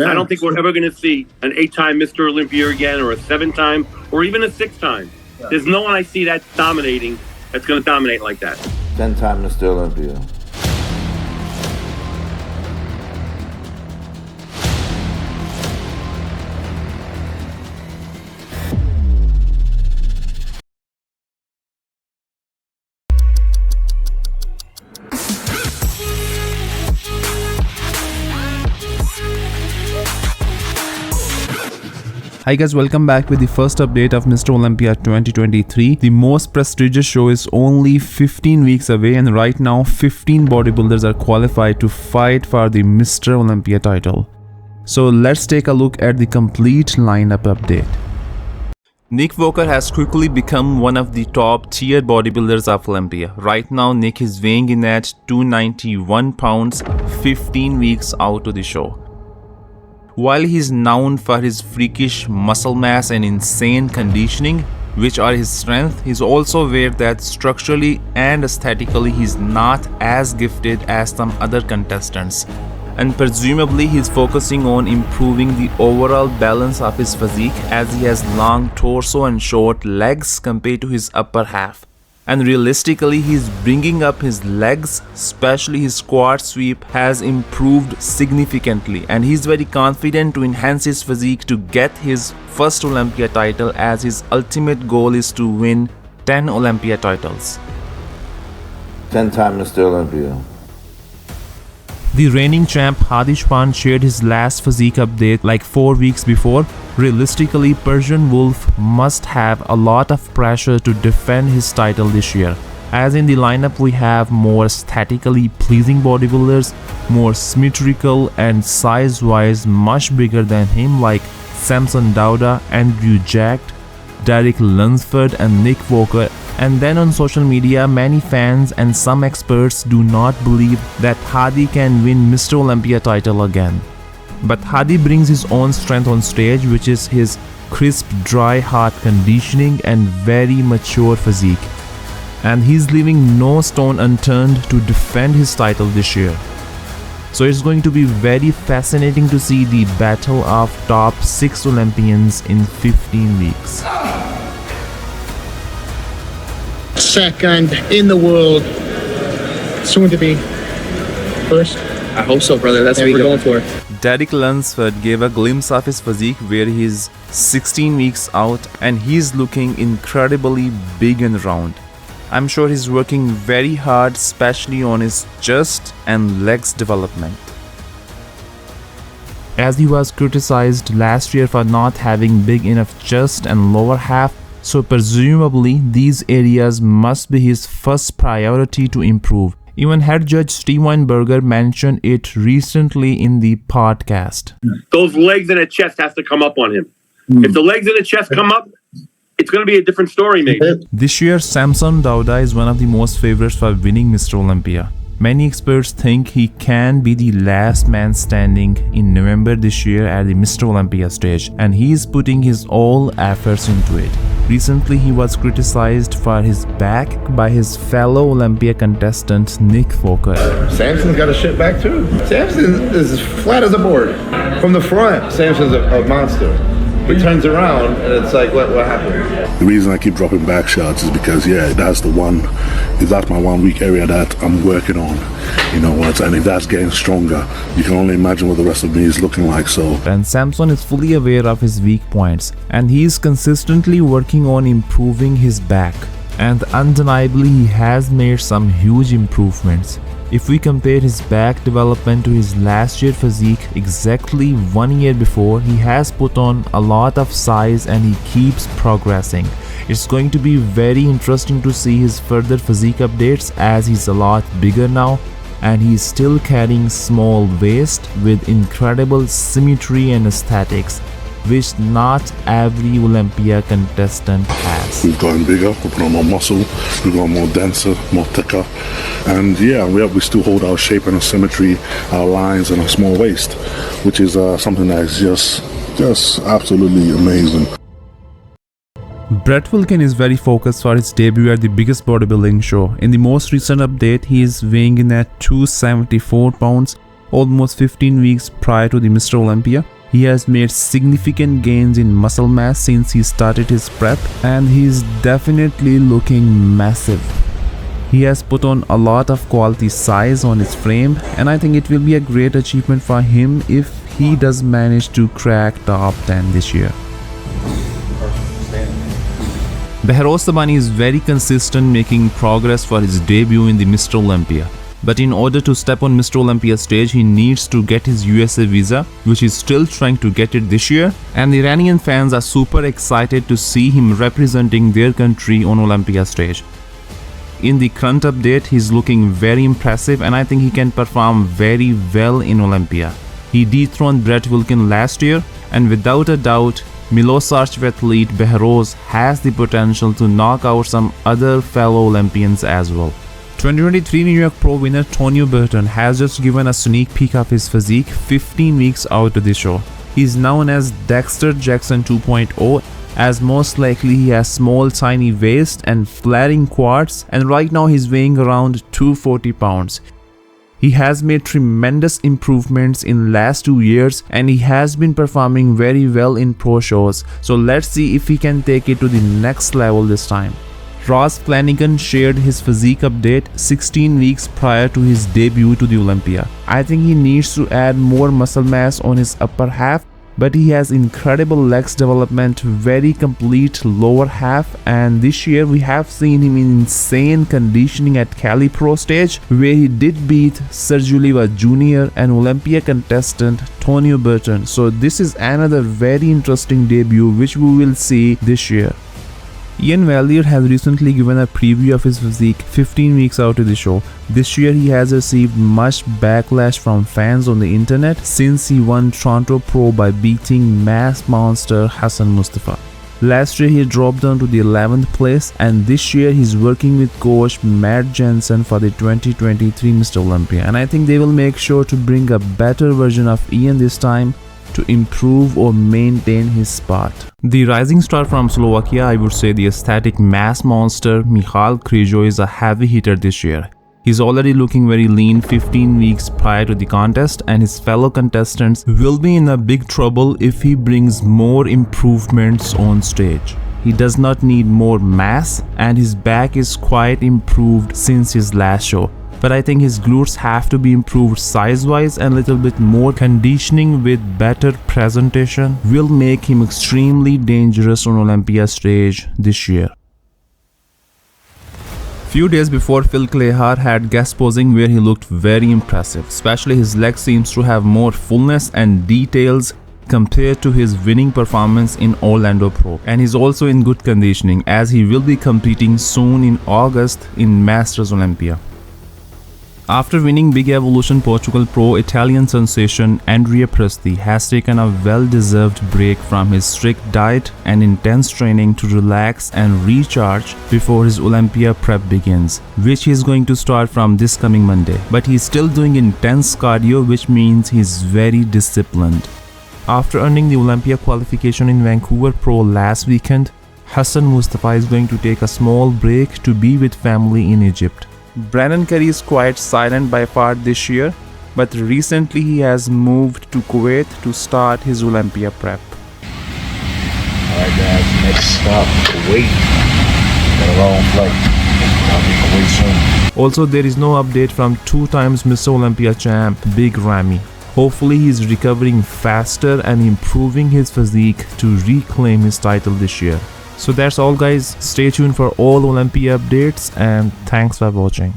I don't think we're ever going to see an 8-time Mr. Olympia again, or a 7-time, or even a 6-time. There's no one I see that's dominating, that's going to dominate like that. 10-time Mr. Olympia. Hi guys, welcome back with the first update of Mr. Olympia 2023. The most prestigious show is only 15 weeks away, and right now 15 bodybuilders are qualified to fight for the Mr. Olympia title. So let's take a look at the complete lineup update. Nick Walker has quickly become one of the top tier bodybuilders of Olympia. Right now Nick is weighing in at 291 pounds 15 weeks out of the show. While he is known for his freakish muscle mass and insane conditioning, which are his strength, he is also aware that structurally and aesthetically he is not as gifted as some other contestants. And presumably he is focusing on improving the overall balance of his physique, as he has long torso and short legs compared to his upper half. And realistically, he is bringing up his legs, especially his squat sweep has improved significantly, and he is very confident to enhance his physique to get his first Olympia title, as his ultimate goal is to win 10 Olympia titles. 10-time Mr. Olympia. The reigning champ Hadi Choopan shared his last physique update like 4 weeks before. Realistically, Persian Wolf must have a lot of pressure to defend his title this year, as in the lineup we have more aesthetically pleasing bodybuilders, more symmetrical and size-wise much bigger than him, like Samson Dauda, Andrew Jacked, Derek Lunsford and Nick Walker. And then on social media, many fans and some experts do not believe that Hadi can win Mr. Olympia title again. But Hadi brings his own strength on stage, which is his crisp, dry, hard conditioning and very mature physique. And he's leaving no stone unturned to defend his title this year. So it's going to be very fascinating to see the battle of top 6 Olympians in 15 weeks. Second in the world, soon to be first. I hope so, brother. That's what we're going for. Derek Lunsford gave a glimpse of his physique where he's 16 weeks out and he's looking incredibly big and round. I'm sure he's working very hard, especially on his chest and legs development, as he was criticized last year for not having big enough chest and lower half. So presumably these areas must be his first priority to improve. Even head judge Steve Weinberger mentioned it recently in the podcast. Those legs and the chest has to come up on him. If the legs and the chest come up, it's going to be a different story, maybe. This year, Samson Dauda is one of the most favorites for winning Mr. Olympia. Many experts think he can be the last man standing in November this year at the Mr. Olympia stage, and he is putting his all efforts into it. Recently, he was criticized for his back by his fellow Olympia contestant Nick Walker. Samson's got a shit back too. Samson is as flat as a board. From the front, Samson's a monster. He turns around and it's like, what happened? The reason I keep dropping back shots is because, that's my 1 weak area that I'm working on. You know what? And if that's getting stronger, you can only imagine what the rest of me is looking like. So, and Samson is fully aware of his weak points, and he is consistently working on improving his back. And undeniably, he has made some huge improvements. If we compare his back development to his last year physique exactly 1 year before, he has put on a lot of size and he keeps progressing. It's going to be very interesting to see his further physique updates, as he's a lot bigger now and he's still carrying small waist with incredible symmetry and aesthetics, which not every Olympia contestant has. We've gotten bigger, we've put on more muscle, we've gotten more denser, more thicker, and we still hold our shape and our symmetry, our lines and our small waist, which is something that is just absolutely amazing. Brett Wilkin is very focused for his debut at the biggest bodybuilding show. In the most recent update, he is weighing in at 274 pounds almost 15 weeks prior to the Mr. Olympia. He has made significant gains in muscle mass since he started his prep, and he's definitely looking massive. He has put on a lot of quality size on his frame, and I think it will be a great achievement for him if he does manage to crack top 10 this year. Behrouz Tabani is very consistent, making progress for his debut in the Mr. Olympia. But in order to step on Mr. Olympia stage, he needs to get his USA visa, which he's still trying to get it this year. And the Iranian fans are super excited to see him representing their country on Olympia stage. In the current update, he's looking very impressive, and I think he can perform very well in Olympia. He dethroned Brett Wilkin last year, and without a doubt, Milos athlete Behrouz has the potential to knock out some other fellow Olympians as well. 2023 New York Pro winner Tonio Burton has just given a sneak peek of his physique 15 weeks out of the show. He is known as Dexter Jackson 2.0, as most likely he has small tiny waist and flaring quads, and right now he's weighing around 240 pounds. He has made tremendous improvements in last 2 years, and he has been performing very well in pro shows, so let's see if he can take it to the next level this time. Ross Flanagan shared his physique update 16 weeks prior to his debut to the Olympia. I think he needs to add more muscle mass on his upper half, but he has incredible legs development, very complete lower half, and this year we have seen him in insane conditioning at Cali Pro stage, where he did beat Sergio Oliva Jr. and Olympia contestant Tonio Burton. So this is another very interesting debut which we will see this year. Ian Valliere has recently given a preview of his physique 15 weeks out of the show. This year he has received much backlash from fans on the internet since he won Toronto Pro by beating mass monster Hassan Mustafa. Last year he dropped down to the 11th place, and this year he's working with coach Matt Jensen for the 2023 Mr. Olympia, and I think they will make sure to bring a better version of Ian this time to improve or maintain his spot. The rising star from Slovakia, I would say the aesthetic mass monster Mihal Crejo, is a heavy hitter this year. He's already looking very lean 15 weeks prior to the contest, and his fellow contestants will be in a big trouble if he brings more improvements on stage. He does not need more mass, and his back is quite improved since his last show. But I think his glutes have to be improved size-wise, and a little bit more conditioning with better presentation will make him extremely dangerous on Olympia stage this year. Few days before, Phil Klehar had guest posing where he looked very impressive, especially his leg seems to have more fullness and details compared to his winning performance in Orlando Pro, and he's also in good conditioning as he will be competing soon in August in Masters Olympia. After winning Big Evolution Portugal Pro, Italian sensation Andrea Presti has taken a well-deserved break from his strict diet and intense training to relax and recharge before his Olympia prep begins, which he is going to start from this coming Monday. But he's still doing intense cardio, which means he's very disciplined. After earning the Olympia qualification in Vancouver Pro last weekend, Hassan Mustafa is going to take a small break to be with family in Egypt. Brandon Curry is quite silent by far this year, but recently he has moved to Kuwait to start his Olympia prep. Alright guys, next stop, Kuwait. Got a long flight. I'll be Kuwait soon. Also, there is no update from 2 times Mr. Olympia champ Big Ramy. Hopefully he is recovering faster and improving his physique to reclaim his title this year. So that's all guys, stay tuned for all Olympia updates, and thanks for watching.